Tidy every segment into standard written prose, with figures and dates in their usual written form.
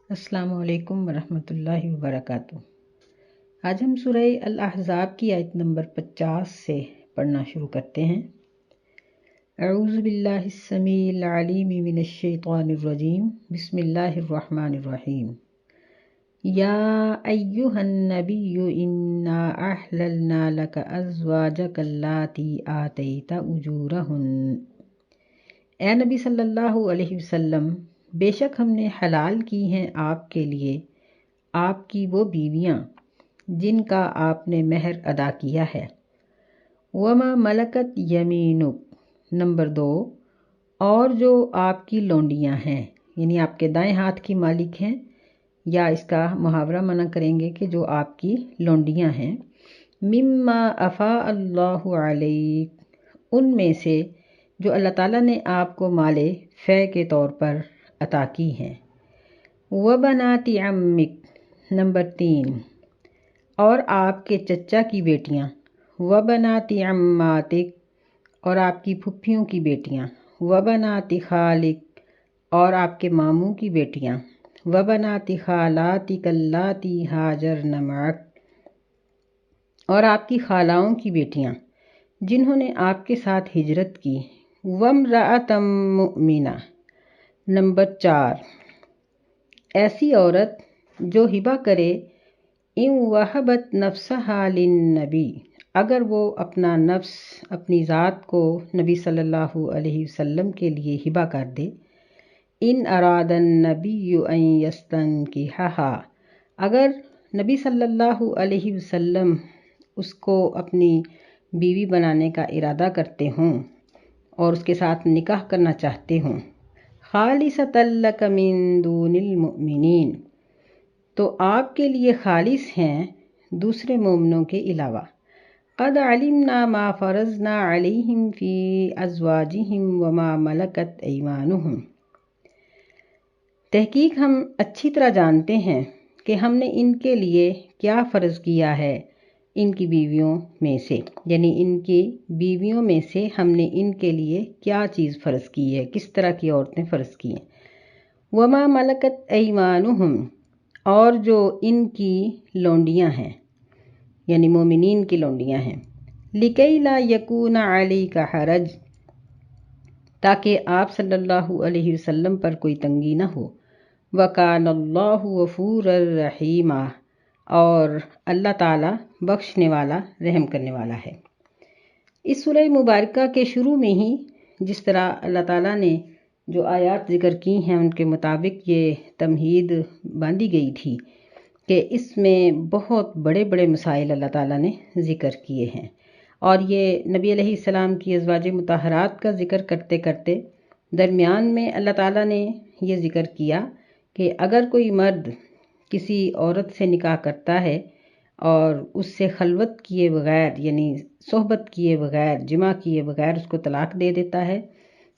السلام علیکم ورحمۃ اللہ وبرکاتہ۔ آج ہم سورہ الاحزاب کی آیت نمبر 50 سے پڑھنا شروع کرتے ہیں۔ اعوذ باللہ السمیع العلیم من الشیطان الرجیم، بسم اللہ الرحمن الرحیم۔ یا ایہا النبی انا احللنا لک ازواجک اللاتی آتیت اجورہن۔ اے نبی صلی اللہ علیہ وسلم، بے شک ہم نے حلال کی ہیں آپ کے لیے آپ کی وہ بیویاں جن کا آپ نے مہر ادا کیا ہے۔ وما ملکت یمینک، نمبر 2، اور جو آپ کی لونڈیاں ہیں، یعنی آپ کے دائیں ہاتھ کی مالک ہیں، یا اس کا محاورہ منع کریں گے کہ جو آپ کی لونڈیاں ہیں، مما افاء اللہ علیک، ان میں سے جو اللہ تعالیٰ نے آپ کو مال فے کے طور پر عطا کی ہیں۔ وبنات عمک، نمبر 3، اور آپ کے چچا کی بیٹیاں۔ وبنات عماتک، اور آپ کی پھپھیوں کی بیٹیاں۔ وبنات خالک، اور آپ کے ماموں کی بیٹیاں۔ وبنات خالاتک اللاتی ہاجرن معک، اور آپ کی خالاؤں کی بیٹیاں جنہوں نے آپ کے ساتھ ہجرت کی۔ وامرأۃ مؤمنہ، نمبر 4، ایسی عورت جو ہبہ کرے، ان وہبت نفسہا للنبی، اگر وہ اپنا نفس، اپنی ذات کو نبی صلی اللہ علیہ وسلم کے لیے ہبہ کر دے۔ ان اراد النبی ان یستنکحہا، اگر نبی صلی اللہ علیہ وسلم اس کو اپنی بیوی بنانے کا ارادہ کرتے ہوں اور اس کے ساتھ نکاح کرنا چاہتے ہوں، خالصۃ لک من دون المؤمنین، تو آپ کے لیے خالص ہیں دوسرے مومنوں کے علاوہ۔ قد علمنا ما فرضنا علیہم فی ازواجہم وما ملکت ایمانہم، تحقیق ہم اچھی طرح جانتے ہیں کہ ہم نے ان کے لیے کیا فرض کیا ہے ان کی بیویوں میں سے، یعنی ان کی بیویوں میں سے ہم نے ان کے لیے کیا چیز فرض کی ہے، کس طرح کی عورتیں فرض کی ہیں۔ وما ملکت ایمانہم، اور جو ان کی لونڈیاں ہیں، یعنی مومنین کی لونڈیاں ہیں۔ لکی لا یکون علیک حرج، تاکہ آپ صلی اللہ علیہ وسلم پر کوئی تنگی نہ ہو۔ وکان اللہ غفورا رحیما، اور اللہ تعالیٰ بخشنے والا، رحم کرنے والا ہے۔ اس سورہ مبارکہ کے شروع میں ہی جس طرح اللہ تعالیٰ نے جو آیات ذکر کی ہیں ان کے مطابق یہ تمہید باندھی گئی تھی کہ اس میں بہت بڑے بڑے مسائل اللہ تعالیٰ نے ذکر کیے ہیں، اور یہ نبی علیہ السلام کی ازواج مطہرات کا ذکر کرتے کرتے درمیان میں اللہ تعالیٰ نے یہ ذکر کیا کہ اگر کوئی مرد کسی عورت سے نکاح کرتا ہے اور اس سے خلوت کیے بغیر، یعنی صحبت کیے بغیر، جمع کیے بغیر اس کو طلاق دے دیتا ہے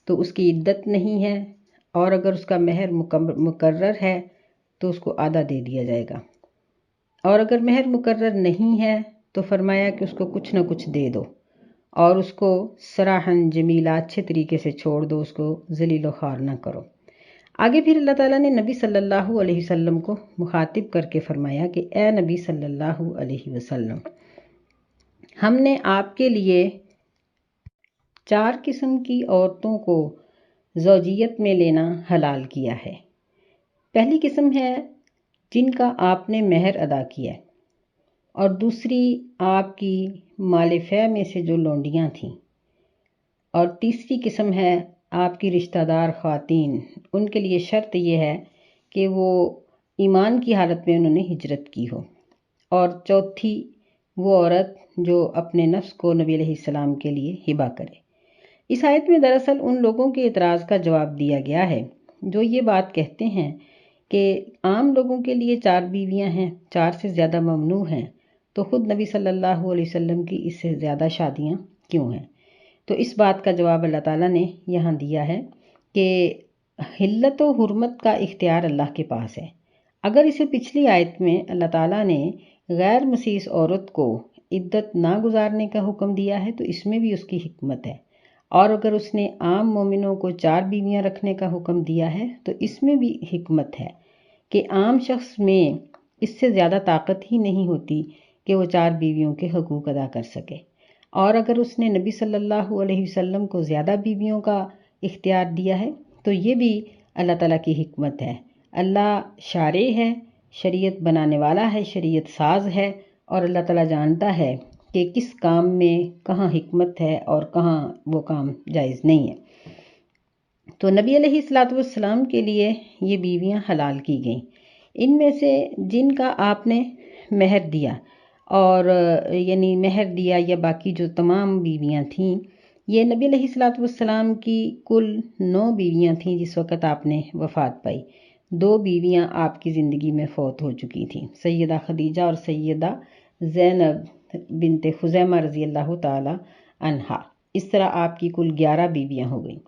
تو اس کی عدت نہیں ہے، اور اگر اس کا مہر مقرر ہے تو اس کو آدھا دے دیا جائے گا، اور اگر مہر مقرر نہیں ہے تو فرمایا کہ اس کو کچھ نہ کچھ دے دو، اور اس کو سراحً جمیلہ، اچھے طریقے سے چھوڑ دو، اس کو ذلیل و خوار نہ کرو۔ آگے پھر اللہ تعالیٰ نے نبی صلی اللہ علیہ وسلم کو مخاطب کر کے فرمایا کہ اے نبی صلی اللہ علیہ وسلم، ہم نے آپ کے لیے 4 قسم کی عورتوں کو زوجیت میں لینا حلال کیا ہے۔ پہلی قسم ہے جن کا آپ نے مہر ادا کیا، اور دوسری آپ کی مال فے میں سے جو لونڈیاں تھیں، اور تیسری قسم ہے آپ کی رشتہ دار خواتین، ان کے لیے شرط یہ ہے کہ وہ ایمان کی حالت میں انہوں نے ہجرت کی ہو، اور چوتھی وہ عورت جو اپنے نفس کو نبی علیہ السلام کے لیے ہبہ کرے۔ اس آیت میں دراصل ان لوگوں کے اعتراض کا جواب دیا گیا ہے جو یہ بات کہتے ہیں کہ عام لوگوں کے لیے 4 بیویاں ہیں، 4 سے زیادہ ممنوع ہیں، تو خود نبی صلی اللہ علیہ وسلم کی اس سے زیادہ شادیاں کیوں ہیں؟ تو اس بات کا جواب اللہ تعالیٰ نے یہاں دیا ہے کہ حلت و حرمت کا اختیار اللہ کے پاس ہے۔ اگر اسے پچھلی آیت میں اللہ تعالیٰ نے غیر مسیس عورت کو عدت نہ گزارنے کا حکم دیا ہے تو اس میں بھی اس کی حکمت ہے، اور اگر اس نے عام مومنوں کو 4 بیویاں رکھنے کا حکم دیا ہے تو اس میں بھی حکمت ہے کہ عام شخص میں اس سے زیادہ طاقت ہی نہیں ہوتی کہ وہ 4 بیویوں کے حقوق ادا کر سکے، اور اگر اس نے نبی صلی اللہ علیہ وسلم کو زیادہ بیویوں کا اختیار دیا ہے تو یہ بھی اللہ تعالیٰ کی حکمت ہے۔ اللہ شارع ہے، شریعت بنانے والا ہے، شریعت ساز ہے، اور اللہ تعالیٰ جانتا ہے کہ کس کام میں کہاں حکمت ہے اور کہاں وہ کام جائز نہیں ہے۔ تو نبی علیہ السلام کے لیے یہ بیویاں حلال کی گئیں۔ ان میں سے جن کا آپ نے مہر دیا، اور یعنی مہر دیا یا باقی جو تمام بیویاں تھیں، یہ نبی علیہ السلام کی کل 9 بیویاں تھیں جس وقت آپ نے وفات پائی۔ 2 بیویاں آپ کی زندگی میں فوت ہو چکی تھیں، سیدہ خدیجہ اور سیدہ زینب بنت خزیمہ رضی اللہ تعالی عنہا۔ اس طرح آپ کی کل 11 بیویاں ہو گئیں۔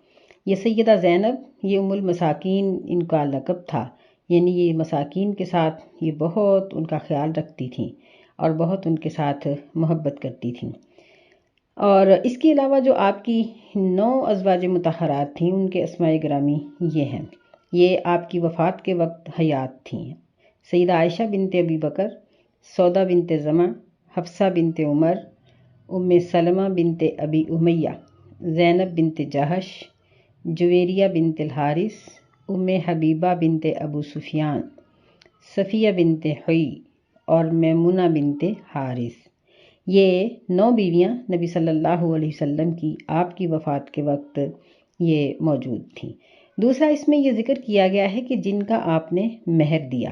یہ سیدہ زینب، یہ ام المساکین ان کا لقب تھا، یعنی یہ مساکین کے ساتھ یہ بہت ان کا خیال رکھتی تھیں اور بہت ان کے ساتھ محبت کرتی تھیں۔ اور اس کے علاوہ جو آپ کی 9 ازواج مطہرات تھیں، ان کے اسماء گرامی یہ ہیں۔ یہ آپ کی وفات کے وقت حیات تھیں: سیدہ عائشہ بنت ابی بکر، سودا بنت زمع، حفصہ بنت عمر، ام سلمہ بنت ابی امیہ، زینب بنت جہش، جویریہ بنت الحارث، ام حبیبہ بنت ابو سفیان، صفیہ بنت حی اور میمونہ بنت حارث۔ یہ 9 بیویاں نبی صلی اللہ علیہ وسلم کی آپ کی وفات کے وقت یہ موجود تھیں۔ دوسرا اس میں یہ ذکر کیا گیا ہے کہ جن کا آپ نے مہر دیا۔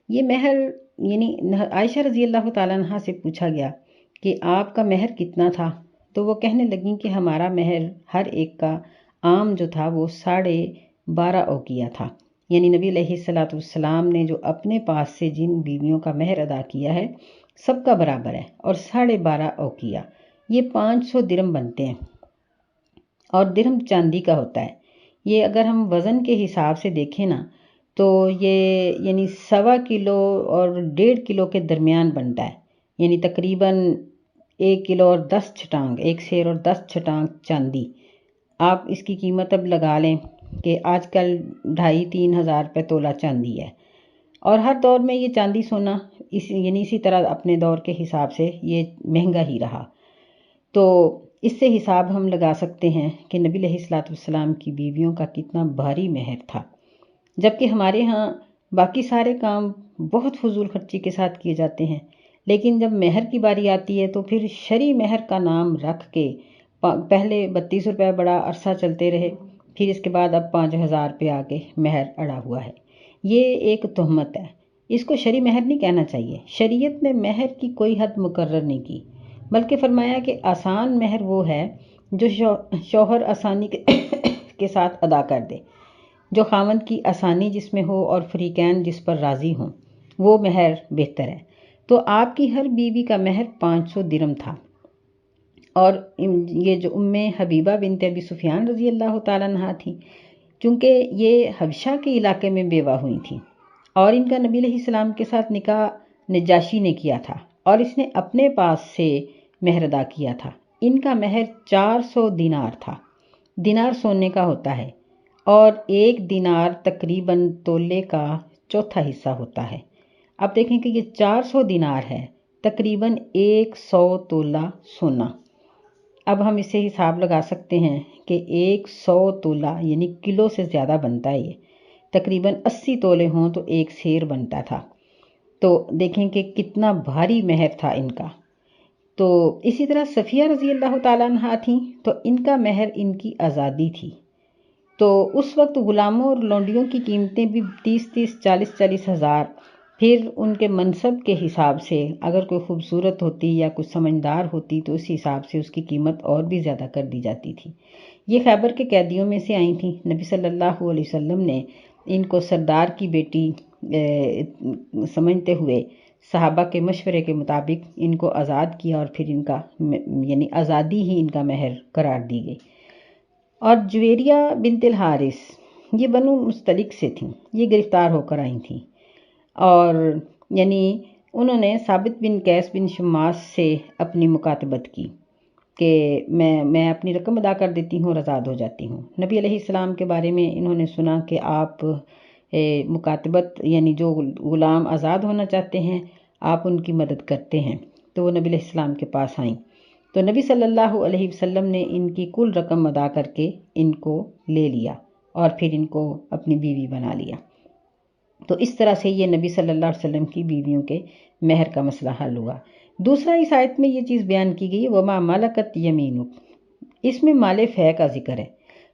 یہ مہر یعنی عائشہ رضی اللہ تعالیٰ عنہ سے پوچھا گیا کہ آپ کا مہر کتنا تھا، تو وہ کہنے لگیں کہ ہمارا مہر ہر ایک کا عام جو تھا وہ 12.5 اوقیہ تھا۔ یعنی نبی علیہ السلام نے جو اپنے پاس سے جن بیویوں کا مہر ادا کیا ہے سب کا برابر ہے، اور 12.5 اوقیہ یہ 500 درہم بنتے ہیں، اور درہم چاندی کا ہوتا ہے۔ یہ اگر ہم وزن کے حساب سے دیکھیں نا تو یہ یعنی 1.25 کلو اور 1.5 کلو کے درمیان بنتا ہے، یعنی تقریباً 1 کلو اور 10 چھٹانگ، 1 سیر اور 10 چھٹانگ چاندی۔ آپ اس کی قیمت اب لگا لیں کہ آج کل 2,500-3,000 روپے تولہ چاندی ہے، اور ہر دور میں یہ چاندی سونا اسی طرح اپنے دور کے حساب سے یہ مہنگا ہی رہا۔ تو اس سے حساب ہم لگا سکتے ہیں کہ نبی علیہ السلام کی بیویوں کا کتنا بھاری مہر تھا، جبکہ ہمارے ہاں باقی سارے کام بہت فضول خرچی کے ساتھ کیے جاتے ہیں، لیکن جب مہر کی باری آتی ہے تو پھر شرعی مہر کا نام رکھ کے پہلے 32 روپے بڑا عرصہ چلتے رہے، پھر اس کے بعد اب 5,000 روپے آ کے مہر اڑا ہوا ہے۔ یہ ایک تہمت ہے، اس کو شرعی مہر نہیں کہنا چاہیے۔ شریعت نے مہر کی کوئی حد مقرر نہیں کی، بلکہ فرمایا کہ آسان مہر وہ ہے جو شوہر آسانی کے ساتھ ادا کر دے، جو خاوند کی آسانی جس میں ہو اور فریقین جس پر راضی ہوں، وہ مہر بہتر ہے۔ تو آپ کی ہر بیوی کا مہر 500 درہم تھا، اور یہ جو ام حبیبہ بنت ابی سفیان رضی اللہ تعالیٰ عنہ تھیں، چونکہ یہ حبشہ کے علاقے میں بیوہ ہوئی تھیں، اور ان کا نبی علیہ السلام کے ساتھ نکاح نجاشی نے کیا تھا، اور اس نے اپنے پاس سے مہر ادا کیا تھا۔ ان کا مہر 400 دینار تھا۔ دینار سونے کا ہوتا ہے، اور 1 دینار تقریباً تولے کا چوتھا حصہ ہوتا ہے۔ اب دیکھیں کہ یہ 400 دینار ہے، تقریباً 100 تولہ سونا۔ اب ہم اس سے حساب لگا سکتے ہیں کہ 100 تولہ یعنی کلو سے زیادہ بنتا ہے، یہ تقریباً 80 تولے ہوں تو 1 سیر بنتا تھا۔ تو دیکھیں کہ کتنا بھاری مہر تھا ان کا۔ تو اسی طرح صفیہ رضی اللہ تعالیٰ عنہ تھیں، تو ان کا مہر ان کی آزادی تھی۔ تو اس وقت غلاموں اور لونڈیوں کی قیمتیں بھی 30-30، 40-40 ہزار، پھر ان کے منصب کے حساب سے اگر کوئی خوبصورت ہوتی یا کچھ سمجھدار ہوتی تو اس حساب سے اس کی قیمت اور بھی زیادہ کر دی جاتی تھی۔ یہ خیبر کے قیدیوں میں سے آئی تھیں۔ نبی صلی اللہ علیہ وسلم نے ان کو سردار کی بیٹی سمجھتے ہوئے صحابہ کے مشورے کے مطابق ان کو آزاد کیا، اور پھر ان کا یعنی آزادی ہی ان کا مہر قرار دی گئی۔ اور جویریہ بنت الحارث یہ بنو مستلق سے تھیں، یہ گرفتار ہو کر آئی تھیں، اور یعنی انہوں نے ثابت بن قیس بن شماس سے اپنی مکاتبت کی کہ میں اپنی رقم ادا کر دیتی ہوں اور آزاد ہو جاتی ہوں۔ نبی علیہ السلام کے بارے میں انہوں نے سنا کہ آپ مکاتبت یعنی جو غلام آزاد ہونا چاہتے ہیں آپ ان کی مدد کرتے ہیں، تو وہ نبی علیہ السلام کے پاس آئیں، تو نبی صلی اللہ علیہ وسلم نے ان کی کل رقم ادا کر کے ان کو لے لیا اور پھر ان کو اپنی بیوی بنا لیا۔ تو اس طرح سے یہ نبی صلی اللہ علیہ وسلم کی بیویوں کے مہر کا مسئلہ حل ہوا۔ دوسرا اس آیت میں یہ چیز بیان کی گئی وَمَا مَلَكَتْ يَمِينُكَ، اس میں مال فے کا ذکر ہے۔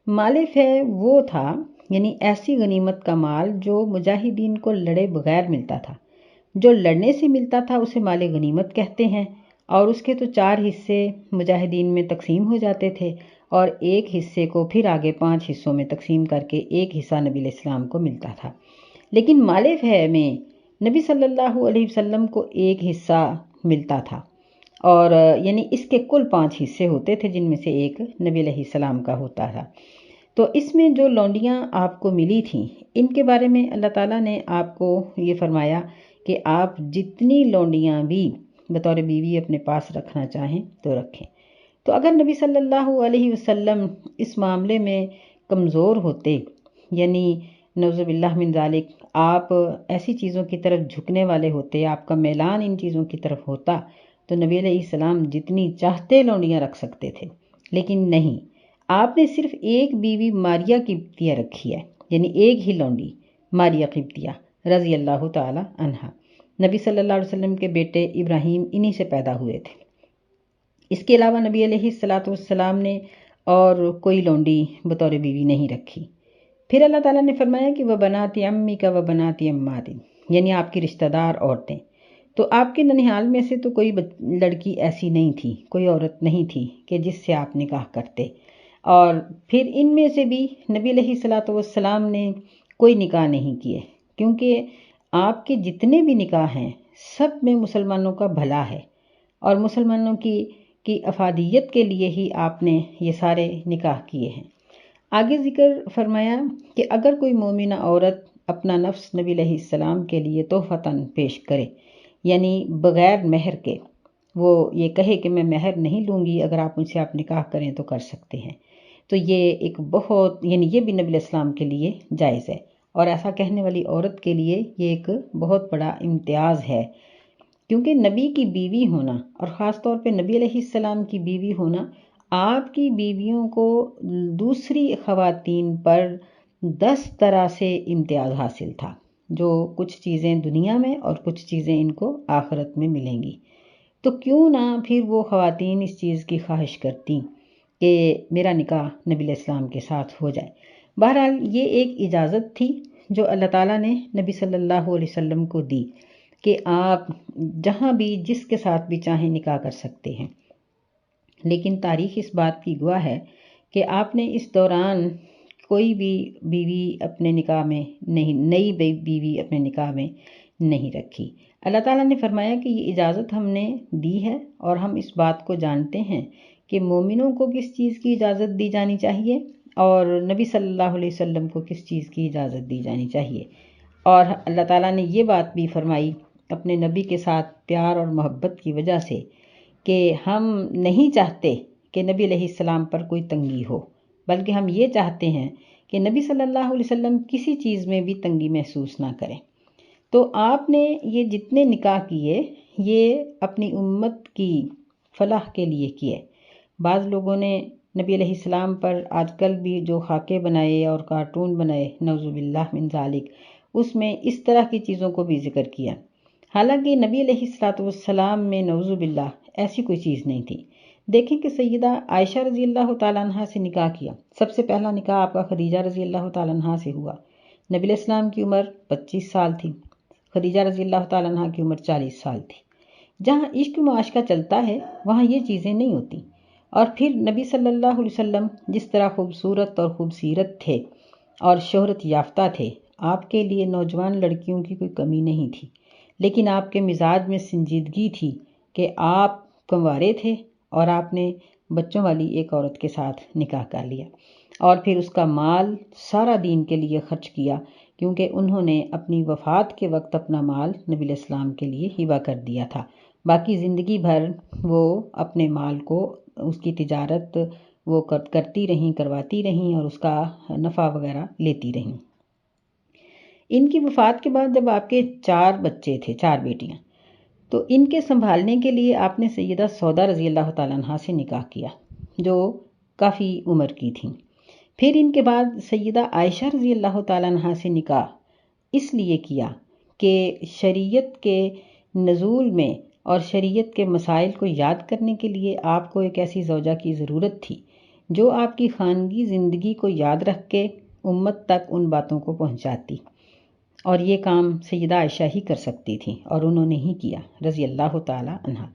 مال فے وہ تھا یعنی ایسی غنیمت کا مال جو مجاہدین کو لڑے بغیر ملتا تھا، جو لڑنے سے ملتا تھا اسے مال غنیمت کہتے ہیں، اور اس کے تو 4 حصے مجاہدین میں تقسیم ہو جاتے تھے اور ایک حصے کو پھر آگے 5 حصوں میں تقسیم کر کے ایک حصہ نبی علیہ السلام کو ملتا تھا۔ لیکن مال فے میں نبی صلی اللہ علیہ وسلم کو ایک حصہ ملتا تھا، اور یعنی اس کے کل 5 حصے ہوتے تھے جن میں سے ایک نبی علیہ السلام کا ہوتا تھا۔ تو اس میں جو لونڈیاں آپ کو ملی تھیں ان کے بارے میں اللہ تعالیٰ نے آپ کو یہ فرمایا کہ آپ جتنی لونڈیاں بھی بطور بیوی اپنے پاس رکھنا چاہیں تو رکھیں۔ تو اگر نبی صلی اللہ علیہ وسلم اس معاملے میں کمزور ہوتے، یعنی نعوذ باللہ من ذالک آپ ایسی چیزوں کی طرف جھکنے والے ہوتے، آپ کا میلان ان چیزوں کی طرف ہوتا، تو نبی علیہ السلام جتنی چاہتے لونڈیاں رکھ سکتے تھے، لیکن نہیں، آپ نے صرف ایک بیوی ماریہ قبطیہ رکھی ہے، یعنی ایک ہی لونڈی ماریہ قبطیہ رضی اللہ تعالی عنہا۔ نبی صلی اللہ علیہ وسلم کے بیٹے ابراہیم انہی سے پیدا ہوئے تھے۔ اس کے علاوہ نبی علیہ السلام نے اور کوئی لونڈی بطور بیوی نہیں رکھی۔ پھر اللہ تعالیٰ نے فرمایا کہ وَبَنَاتِ عَمِّكَ وَبَنَاتِ عَمَّاتِكَ، یعنی آپ کی رشتہ دار عورتیں۔ تو آپ کے ننھیال میں سے تو کوئی لڑکی ایسی نہیں تھی، کوئی عورت نہیں تھی کہ جس سے آپ نکاح کرتے، اور پھر ان میں سے بھی نبی علیہ السلام نے کوئی نکاح نہیں کیے، کیونکہ آپ کے جتنے بھی نکاح ہیں سب میں مسلمانوں کا بھلا ہے، اور مسلمانوں کی افادیت کے لیے ہی آپ نے یہ سارے نکاح کیے ہیں۔ آگے ذکر فرمایا کہ اگر کوئی مومنہ عورت اپنا نفس نبی علیہ السلام کے لیے تحفتاً پیش کرے، یعنی بغیر مہر کے، وہ یہ کہے کہ میں مہر نہیں لوں گی، اگر آپ مجھ سے آپ نکاح کریں تو کر سکتے ہیں، تو یہ ایک بہت یعنی یہ بھی نبی علیہ السلام کے لیے جائز ہے، اور ایسا کہنے والی عورت کے لیے یہ ایک بہت بڑا امتیاز ہے، کیونکہ نبی کی بیوی ہونا اور خاص طور پہ نبی علیہ السلام کی بیوی ہونا آپ کی بیویوں کو دوسری خواتین پر 10 طرح سے امتیاز حاصل تھا، جو کچھ چیزیں دنیا میں اور کچھ چیزیں ان کو آخرت میں ملیں گی۔ تو کیوں نہ پھر وہ خواتین اس چیز کی خواہش کرتی کہ میرا نکاح نبی علیہ السلام کے ساتھ ہو جائے۔ بہرحال یہ ایک اجازت تھی جو اللہ تعالیٰ نے نبی صلی اللہ علیہ وسلم کو دی کہ آپ جہاں بھی جس کے ساتھ بھی چاہیں نکاح کر سکتے ہیں، لیکن تاریخ اس بات کی گواہ ہے کہ آپ نے اس دوران کوئی بھی بیوی اپنے نکاح میں نہیں، نئی بیوی اپنے نکاح میں نہیں رکھی۔ اللہ تعالیٰ نے فرمایا کہ یہ اجازت ہم نے دی ہے، اور ہم اس بات کو جانتے ہیں کہ مومنوں کو کس چیز کی اجازت دی جانی چاہیے اور نبی صلی اللہ علیہ وسلم کو کس چیز کی اجازت دی جانی چاہیے۔ اور اللہ تعالیٰ نے یہ بات بھی فرمائی اپنے نبی کے ساتھ پیار اور محبت کی وجہ سے کہ ہم نہیں چاہتے کہ نبی علیہ السلام پر کوئی تنگی ہو، بلکہ ہم یہ چاہتے ہیں کہ نبی صلی اللہ علیہ وسلم کسی چیز میں بھی تنگی محسوس نہ کریں۔ تو آپ نے یہ جتنے نکاح کیے یہ اپنی امت کی فلاح کے لیے کیے۔ بعض لوگوں نے نبی علیہ السلام پر آج کل بھی جو خاکے بنائے اور کارٹون بنائے نعوذ باللہ من ذالک، اس میں اس طرح کی چیزوں کو بھی ذکر کیا، حالانکہ نبی علیہ السلام میں نعوذ باللہ ایسی کوئی چیز نہیں تھی۔ دیکھیں کہ سیدہ عائشہ رضی اللہ تعالیٰ عنہ سے نکاح کیا، سب سے پہلا نکاح آپ کا خدیجہ رضی اللہ تعالیٰ عنہ سے ہوا۔ نبی علیہ السلام کی عمر 25 سال تھی، خدیجہ رضی اللہ تعالیٰ عنہ کی عمر 40 سال تھی۔ جہاں عشق معاشقہ چلتا ہے وہاں یہ چیزیں نہیں ہوتی۔ اور پھر نبی صلی اللہ علیہ وسلم جس طرح خوبصورت اور خوبصیرت تھے اور شہرت یافتہ تھے، آپ کے لیے نوجوان لڑکیوں کی کوئی کمی نہیں تھی، لیکن آپ کے مزاج میں سنجیدگی تھی کہ آپ کنوارے تھے اور آپ نے بچوں والی ایک عورت کے ساتھ نکاح کر لیا، اور پھر اس کا مال سارا دین کے لیے خرچ کیا، کیونکہ انہوں نے اپنی وفات کے وقت اپنا مال نبی علیہ السلام کے لیے ہبہ کر دیا تھا۔ باقی زندگی بھر وہ اپنے مال کو، اس کی تجارت وہ کرتی رہیں، کرواتی رہیں، اور اس کا نفع وغیرہ لیتی رہیں۔ ان کی وفات کے بعد جب آپ کے 4 بچے تھے، 4 بیٹیاں، تو ان کے سنبھالنے کے لیے آپ نے سیدہ سودا رضی اللہ تعالیٰ عنہ سے نکاح کیا، جو کافی عمر کی تھیں۔ پھر ان کے بعد سیدہ عائشہ رضی اللہ تعالیٰ عنہ سے نکاح اس لیے کیا کہ شریعت کے نزول میں اور شریعت کے مسائل کو یاد کرنے کے لیے آپ کو ایک ایسی زوجہ کی ضرورت تھی جو آپ کی خانگی زندگی کو یاد رکھ کے امت تک ان باتوں کو پہنچاتی، اور یہ کام سیدہ عائشہ ہی کر سکتی تھیں اور انہوں نے ہی کیا رضی اللہ تعالیٰ عنہ۔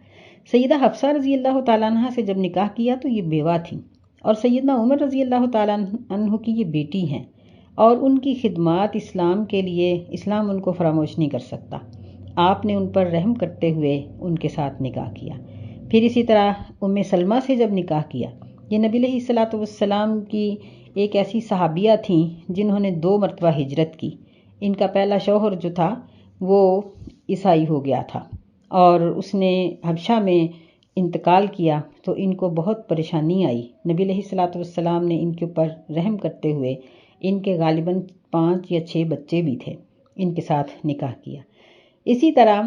سیدہ حفصہ رضی اللہ تعالیٰ عنہ سے جب نکاح کیا تو یہ بیوہ تھیں، اور سیدنا عمر رضی اللہ تعالیٰ عنہ کی یہ بیٹی ہیں، اور ان کی خدمات اسلام کے لیے اسلام ان کو فراموش نہیں کر سکتا۔ آپ نے ان پر رحم کرتے ہوئے ان کے ساتھ نکاح کیا۔ پھر اسی طرح ام سلمہ سے جب نکاح کیا، یہ نبی علیہ الصلوۃ والسلام کی ایک ایسی صحابیہ تھیں جنہوں نے 2 مرتبہ ہجرت کی۔ ان کا پہلا شوہر جو تھا وہ عیسائی ہو گیا تھا اور اس نے حبشہ میں انتقال کیا، تو ان کو بہت پریشانی آئی۔ نبی علیہ الصلوۃ والسلام نے ان کے اوپر رحم کرتے ہوئے ان کے غالباً 5 یا 6 بچے بھی تھے، ان کے ساتھ نکاح کیا۔ اسی طرح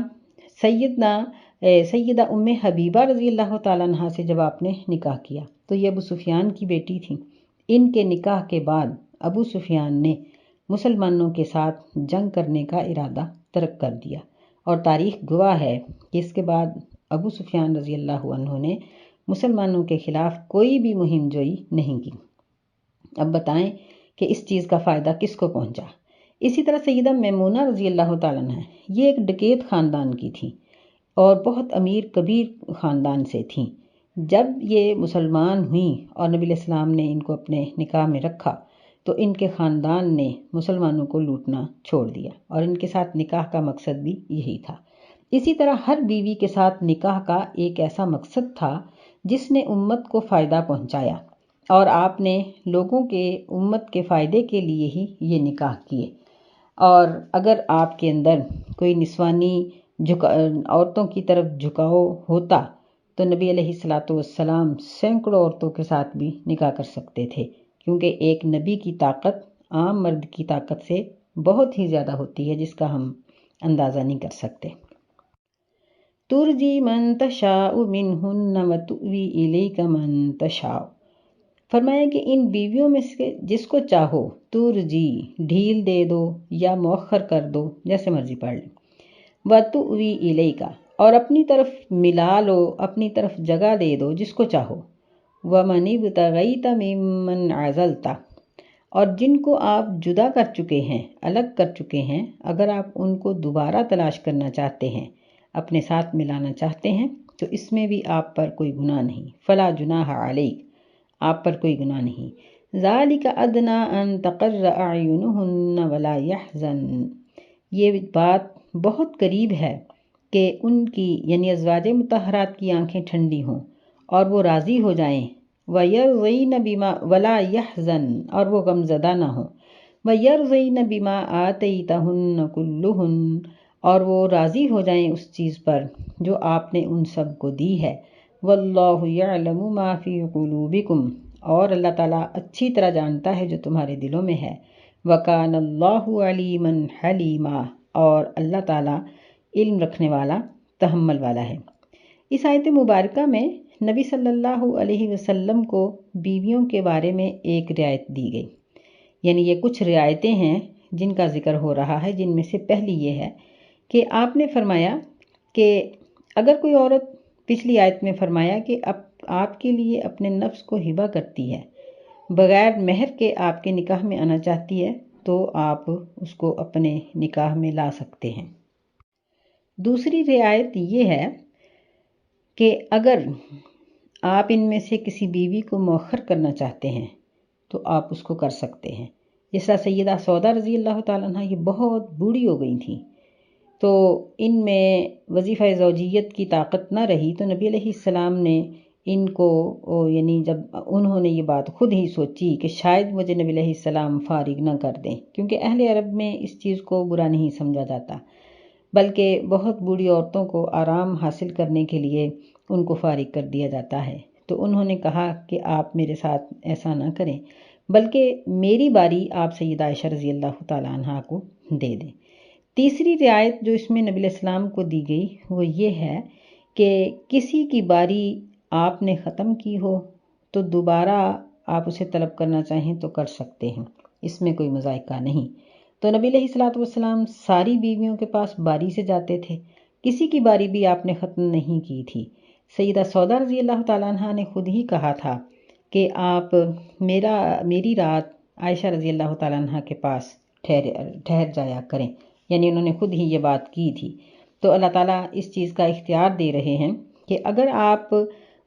سیدہ ام حبیبہ رضی اللہ تعالیٰ عنہ سے جب آپ نے نکاح کیا تو یہ ابو سفیان کی بیٹی تھیں۔ ان کے نکاح کے بعد ابو سفیان نے مسلمانوں کے ساتھ جنگ کرنے کا ارادہ ترک کر دیا، اور تاریخ گواہ ہے کہ اس کے بعد ابو سفیان رضی اللہ عنہ نے مسلمانوں کے خلاف کوئی بھی مہم جوئی نہیں کی۔ اب بتائیں کہ اس چیز کا فائدہ کس کو پہنچا؟ اسی طرح سیدہ میمونہ رضی اللہ تعالیٰ عنہ، یہ ایک ڈکیت خاندان کی تھیں اور بہت امیر کبیر خاندان سے تھیں۔ جب یہ مسلمان ہوئیں اور نبی علیہ السلام نے ان کو اپنے نکاح میں رکھا تو ان کے خاندان نے مسلمانوں کو لوٹنا چھوڑ دیا، اور ان کے ساتھ نکاح کا مقصد بھی یہی تھا۔ اسی طرح ہر بیوی کے ساتھ نکاح کا ایک ایسا مقصد تھا جس نے امت کو فائدہ پہنچایا، اور آپ نے لوگوں کے امت کے فائدے کے لیے ہی یہ نکاح کیے۔ اور اگر آپ کے اندر کوئی نسوانی عورتوں کی طرف جھکاؤ ہوتا تو نبی علیہ الصلوۃ والسلام سینکڑوں عورتوں کے ساتھ بھی نکاح کر سکتے تھے، کیونکہ ایک نبی کی طاقت عام مرد کی طاقت سے بہت ہی زیادہ ہوتی ہے، جس کا ہم اندازہ نہیں کر سکتے۔ ترجی من تشاء منہن وتؤوی الیک من تشاء، فرمایا کہ ان بیویوں میں سے جس کو چاہو ترجی ڈھیل دے دو یا مؤخر کر دو، جیسے مرضی پڑھ لیں، وتؤوی الیک اور اپنی طرف ملا لو، اپنی طرف جگہ دے دو جس کو چاہو، ومن ابتغیت ممن عزلت اور جن کو آپ جدا کر چکے ہیں، الگ کر چکے ہیں، اگر آپ ان کو دوبارہ تلاش کرنا چاہتے ہیں، اپنے ساتھ ملانا چاہتے ہیں، تو اس میں بھی آپ پر کوئی گناہ نہیں، فلا جناح علیک، آپ پر کوئی گناہ نہیں۔ ذالک ادنی ان تقر اعینہن ولا یحزن، یہ بات بہت قریب ہے کہ ان کی یعنی ازواج مطہرات کی آنکھیں ٹھنڈی ہوں اور وہ راضی ہو جائیں، وَيَرْضَيْنَ بِمَا وَلَا يَحْزَنْ اور وہ غمزدہ نہ ہوں، وَيَرْضَيْنَ بِمَا آتَيْتَهُنَّ كُلُّهُنَّ اور وہ راضی ہو جائیں اس چیز پر جو آپ نے ان سب کو دی ہے، وَاللَّهُ يَعْلَمُ مَا فِي قُلُوبِكُمْ اور اللہ تعالیٰ اچھی طرح جانتا ہے جو تمہارے دلوں میں ہے، وَكَانَ اللَّهُ عَلِيمًا حَلِيمًا اور اللہ تعالیٰ علم رکھنے والا، تحمل والا ہے۔ اس آیت مبارکہ میں نبی صلی اللہ علیہ وسلم کو بیویوں کے بارے میں ایک رعایت دی گئی، یعنی یہ کچھ رعایتیں ہیں جن کا ذکر ہو رہا ہے، جن میں سے پہلی یہ ہے کہ آپ نے فرمایا کہ اگر کوئی عورت، پچھلی آیت میں فرمایا کہ آپ کے لیے اپنے نفس کو ہبہ کرتی ہے، بغیر مہر کے آپ کے نکاح میں آنا چاہتی ہے، تو آپ اس کو اپنے نکاح میں لا سکتے ہیں۔ دوسری رعایت یہ ہے کہ اگر آپ ان میں سے کسی بیوی کو مؤخر کرنا چاہتے ہیں تو آپ اس کو کر سکتے ہیں۔ جس طرح سیدہ سودا رضی اللہ تعالیٰ عنہ یہ بہت بوڑھی ہو گئی تھیں، تو ان میں وظیفہ زوجیت کی طاقت نہ رہی، تو نبی علیہ السلام نے ان کو یعنی جب انہوں نے یہ بات خود ہی سوچی کہ شاید مجھے نبی علیہ السلام فارغ نہ کر دیں، کیونکہ اہل عرب میں اس چیز کو برا نہیں سمجھا جاتا، بلکہ بہت بوڑھی عورتوں کو آرام حاصل کرنے کے لیے ان کو فارغ کر دیا جاتا ہے، تو انہوں نے کہا کہ آپ میرے ساتھ ایسا نہ کریں، بلکہ میری باری آپ سیدہ عائشہ رضی اللہ تعالیٰ عنہ کو دے دیں۔ تیسری رعایت جو اس میں نبی علیہ السلام کو دی گئی وہ یہ ہے کہ کسی کی باری آپ نے ختم کی ہو تو دوبارہ آپ اسے طلب کرنا چاہیں تو کر سکتے ہیں، اس میں کوئی مذائقہ نہیں۔ تو نبی علیہ السلام ساری بیویوں کے پاس باری سے جاتے تھے، کسی کی باری بھی آپ نے ختم نہیں کی تھی۔ سیدہ سودا رضی اللہ تعالیٰ عنہ نے خود ہی کہا تھا کہ آپ میری رات عائشہ رضی اللہ تعالیٰ عنہ کے پاس ٹھہر جایا کریں، یعنی انہوں نے خود ہی یہ بات کی تھی۔ تو اللہ تعالیٰ اس چیز کا اختیار دے رہے ہیں کہ اگر آپ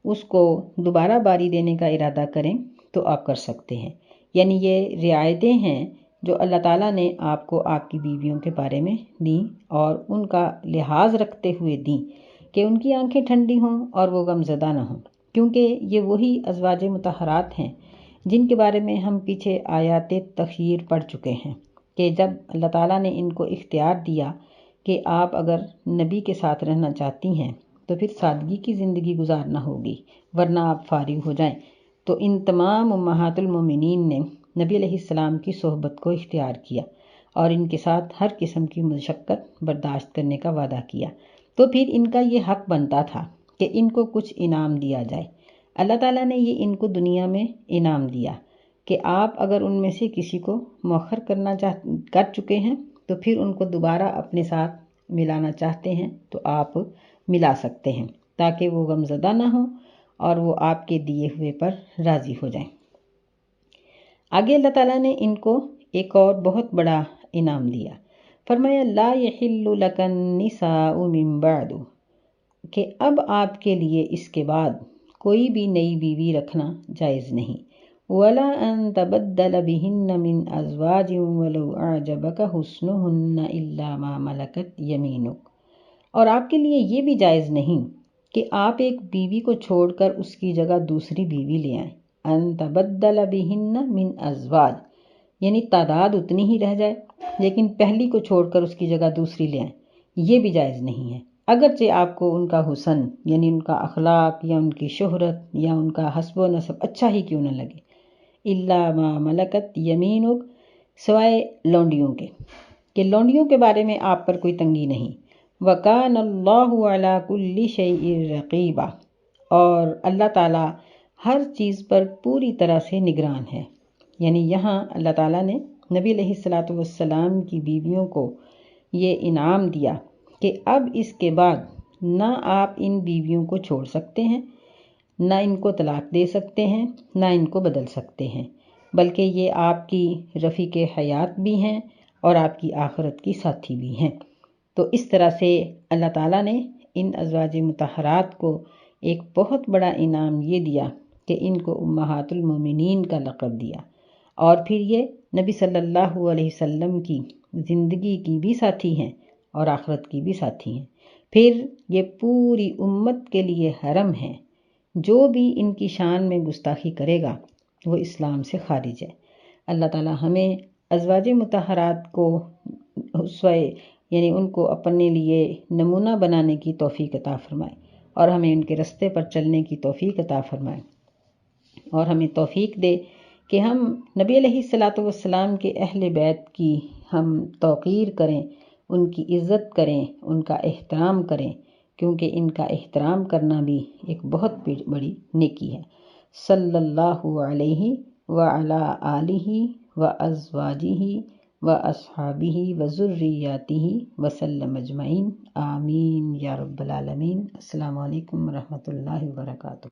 اس کو دوبارہ باری دینے کا ارادہ کریں تو آپ کر سکتے ہیں۔ یعنی یہ رعایتیں ہیں جو اللہ تعالیٰ نے آپ کو آپ کی بیویوں کے بارے میں دیں، اور ان کا لحاظ رکھتے ہوئے دیں کہ ان کی آنکھیں ٹھنڈی ہوں اور وہ غم زدہ نہ ہوں، کیونکہ یہ وہی ازواج مطہرات ہیں جن کے بارے میں ہم پیچھے آیات تخیر پڑھ چکے ہیں کہ جب اللہ تعالیٰ نے ان کو اختیار دیا کہ آپ اگر نبی کے ساتھ رہنا چاہتی ہیں تو پھر سادگی کی زندگی گزارنا ہوگی ورنہ آپ فارغ ہو جائیں، تو ان تمام امہات المومنین نے نبی علیہ السلام کی صحبت کو اختیار کیا اور ان کے ساتھ ہر قسم کی مشقت برداشت کرنے کا وعدہ کیا۔ تو پھر ان کا یہ حق بنتا تھا کہ ان کو کچھ انعام دیا جائے۔ اللہ تعالیٰ نے یہ ان کو دنیا میں انعام دیا کہ آپ اگر ان میں سے کسی کو مؤخر کر چکے ہیں تو پھر ان کو دوبارہ اپنے ساتھ ملانا چاہتے ہیں تو آپ ملا سکتے ہیں، تاکہ وہ غم زدہ نہ ہوں اور وہ آپ کے دیے ہوئے پر راضی ہو جائیں۔ آگے اللہ تعالیٰ نے ان کو ایک اور بہت بڑا انعام دیا، فرمایا لا یحل لک النساء من بعد، کہ اب آپ کے لیے اس کے بعد کوئی بھی نئی بیوی رکھنا جائز نہیں۔ ولا ان تبدل بهن من ازواج ولو اعجبك حسنهن الا ما ملكت يمينك، اور آپ کے لیے یہ بھی جائز نہیں کہ آپ ایک بیوی کو چھوڑ کر اس کی جگہ دوسری بیوی لے آئیں۔ ان تبدل بهن من ازواج یعنی تعداد اتنی ہی رہ جائے لیکن پہلی کو چھوڑ کر اس کی جگہ دوسری لے آئیں، یہ بھی جائز نہیں ہے، اگرچہ آپ کو ان کا حسن یعنی ان کا اخلاق یا ان کی شہرت یا ان کا حسب و نسب اچھا ہی کیوں نہ لگے۔ الا ما ملکت یمینک، سوائے لونڈیوں کے، کہ لونڈیوں کے بارے میں آپ پر کوئی تنگی نہیں۔ وکان اللہ علی کل شیء رقیبا، اور اللہ تعالیٰ ہر چیز پر پوری طرح سے نگران ہے۔ یعنی یہاں اللہ تعالیٰ نے نبی علیہ السلام کی بیویوں کو یہ انعام دیا کہ اب اس کے بعد نہ آپ ان بیویوں کو چھوڑ سکتے ہیں، نہ ان کو طلاق دے سکتے ہیں، نہ ان کو بدل سکتے ہیں، بلکہ یہ آپ کی رفیق حیات بھی ہیں اور آپ کی آخرت کی ساتھی بھی ہیں۔ تو اس طرح سے اللہ تعالیٰ نے ان ازواج مطہرات کو ایک بہت بڑا انعام یہ دیا کہ ان کو امہات المومنین کا لقب دیا، اور پھر یہ نبی صلی اللہ علیہ وسلم کی زندگی کی بھی ساتھی ہیں اور آخرت کی بھی ساتھی ہیں۔ پھر یہ پوری امت کے لیے حرم ہیں، جو بھی ان کی شان میں گستاخی کرے گا وہ اسلام سے خارج ہے۔ اللہ تعالیٰ ہمیں ازواج مطہرات کو یعنی ان کو اپنے لیے نمونہ بنانے کی توفیق عطا فرمائے، اور ہمیں ان کے رستے پر چلنے کی توفیق عطا فرمائے، اور ہمیں توفیق دے کہ ہم نبی علیہ السلام کے اہل بیت کی ہم توقیر کریں، ان کی عزت کریں، ان کا احترام کریں، کیونکہ ان کا احترام کرنا بھی ایک بہت بڑی نیکی ہے۔ صلی اللہ علیہ وعلی آلہ وازواجہ واصحابہ وذریاتہ وسلم اجمعین، آمین یا رب العالمین۔ السلام علیکم ورحمۃ اللہ وبرکاتہ۔